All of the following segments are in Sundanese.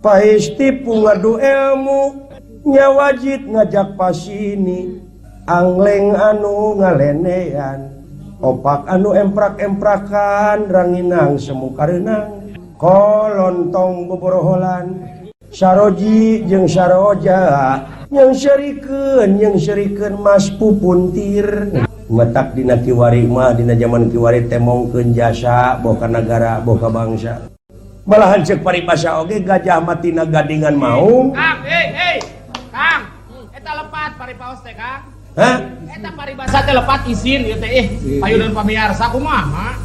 Paistipu ngadu ilmu nya wajib ngajak pasini angleng anu ngalenean opak anu emprak-emprakan ranginang semu karenang kolontong boboroholan saroji jeung saroja yang syarikeun mas pupuntir metak dina kiwari mah dina zaman kiwari temongkeun jasa boka negara boka bangsa malahan cek paribasa oge gajah matina gadingan maung Kang Kang eta lepat paripaos teh Kang hah eta paribasa teh lepat izin ieu teh payudon pamiarsa kumaha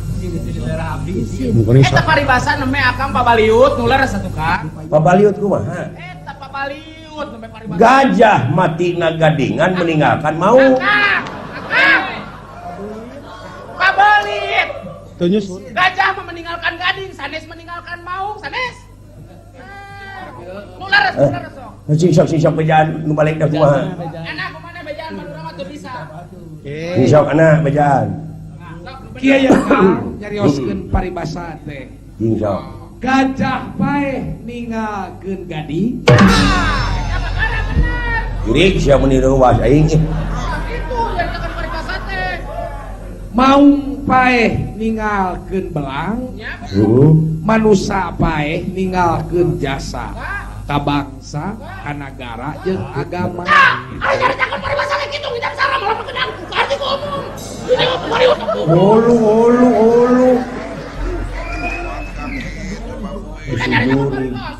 eta paribasa neme akang pabaliut nular satu Kang pabaliut kumaha eta pabaliut neme paribasa gajah matina gadingan meninggalkan maung pabalit Tunyus. gajah meninggalkan gading sanes meninggalkan maung sanes nular sok sing-sok bejaan nu balik dah kumaha enak kumana bejaan manurang mah teu bisa sing-sok ana bejaan Kieu ya Kang nyarioskeun paribasa teh sing-sok gajah paeh ninggalkeun gading jurig sia meniru was aing itu yang tekan paribasa teh maung paeh ninggalkeun belang manusa paeh ninggalkeun jasa ka bangsa ka nagara jeung agama ari nyaritakeun paribasa teh kitu ngidap sareng malah mengenang arti ngomong ini mari ulu nyaritakeun paribasa